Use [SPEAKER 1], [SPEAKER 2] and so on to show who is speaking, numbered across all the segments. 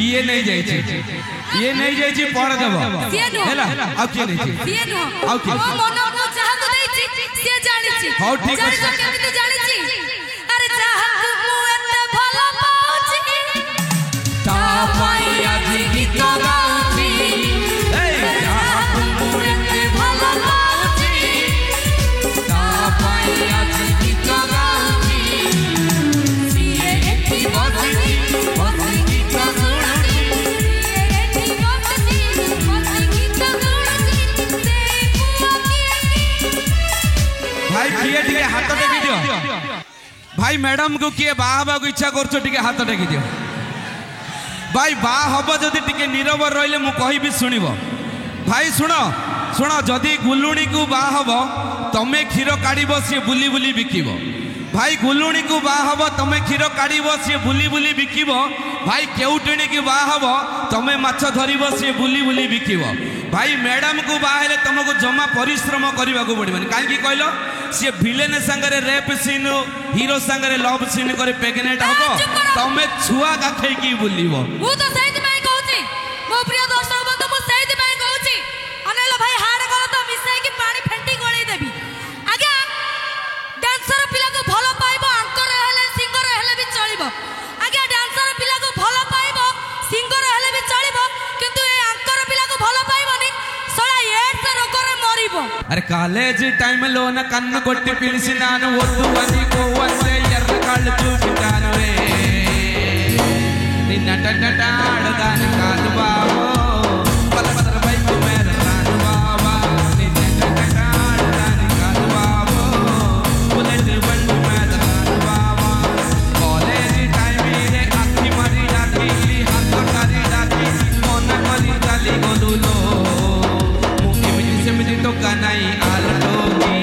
[SPEAKER 1] ये नहीं जाइए ये नहीं जाइए पढ़ देबो हैला आ के नहीं ये नो आ के मन को चाह को देछि से जानि छी हां ठीक है केमिति जानि छी अरे चाह मु एते भलो पाउछि ता पाई आज गीत गाउछि ए चाह मु एते भलो पाउछि ता पाई आज गीत गाउछि सिए एठी बसिछि हाथ टेकी दियो भाई मैडम को किए बाहा को इच्छा करछो टिके हाथ टेकी दियो भाई बा हबो जदी टिके नीरव रहिले मु कहिबी सुनिबो भाई सुनो सुनो जदी गुलुणी को बा हबो तमे क्षीर काढिबो से बुली बुली बिकिबो भाई गुलुणी को बा हबो तमे क्षीर काढिबो से बुली बुली बिकिबो भाई केउटणी की बा हबो तमे माछ धरिबो से बुली बुली बिकिबो भाई मैडम को बाहले तुमको जमा परिश्रम करने को पड़े कहीं कहल सी विलेन सांगे रेप सीन हीरो सांगे लव सीन करे प्रेग्नेंट हम तमें छुआ गाखई बुलव अरे कॉलेज टाइम लो न कन्न कोट्टी पिलिसी नानु ओद्दु अनि को वंदे एर्र कल्लु चूपितानुवे निन्न टटट आडदानि कादु बावो पलपदर बैक मेर रानु बावा निन्न टटट आडदानि कादु बावो बुलेट बंडु मेर रानु बावा कॉलेज टाइम रे अखि मरी डाकी हाथ करी डाकी मन करी डाली गोलुलो तो कनाई आलटोगी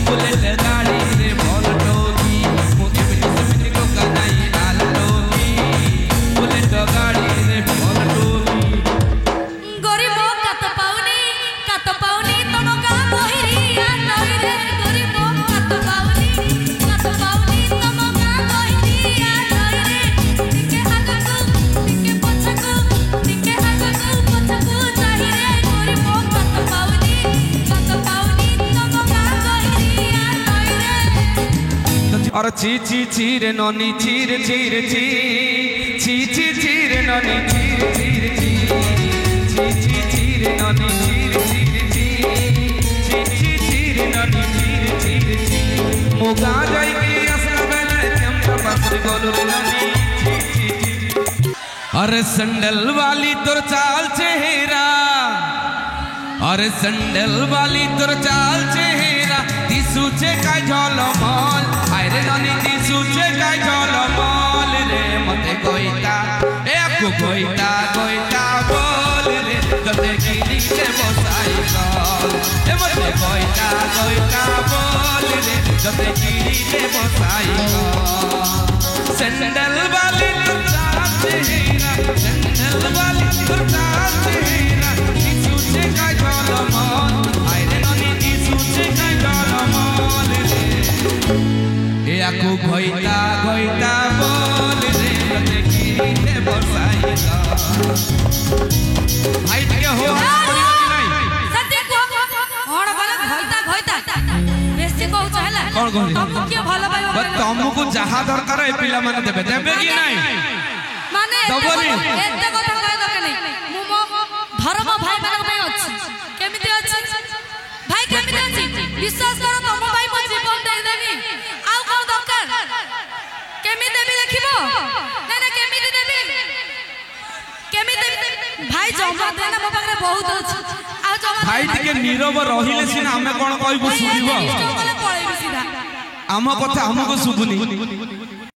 [SPEAKER 1] बुलेट गाड़ी रे बोलटोगी मुझे मिली तो कनाई आलटोगी बुलेट गाड़ी रे बोलटोगी गरीबो कत पाउनी तम गा बहिरी आ नई रे गरीबो कत पाउनी तम गा बहिरी आ नई रे टिके आगको टिके पछको टिके आगको पछको चाहि रे गरीबो कत पाउनी और ची ची ची रे नोनी चीर चीर ची ची ची ची रे नोनी चीर चीर ची ची ची ची रे नोनी चीर चीर ची ची ची ची रे नोनी चीर चीर ची मोगा जाई की असला बेले चंपा पसर गोलू नोनी ची ची अरे संडल वाली तोर चाल चेहरा अरे संडल वाली तोर चाल चेहरा दिसुचे काय झलमल आरे ननी दिसुचे काय झलमल रे मते कोइता ए को कोइता कोइता बोल रे जते गिरी से बसाई गल ए मते कोइता कोइता बोल रे जते गिरी से बसाई गल संडल वाली तोर चाल चेहरा संडल वाली तोर चाल चेहरा दिसुचे काय झलमल आरे ननी दिसुचे काय झलमल रे याकू घोइता घोइता बोल रे देखिते बसाई गा भाई के हो सत्य को कोन बोले घोइता घोइता बेसी कहू चाहला कोन कहली तुमको के भलो भाई बस तुमको जहा दरकार ए पिला माने देबे देबे कि नहीं माने एते कथा कह दके नहीं मु मो धर्म भाई माने पे अछि केमिति अछि भाई केमिति अछि विश्वास करो तुम भाई मो जीवन दे देनी भाई जमा देना मो पाखरे बहुत अछि आ जमा भाई टिके नीरव रहिले सिना हमें कोन कहबो सुनिबो पळेबी सीधा आम कथा हमको सुबुनी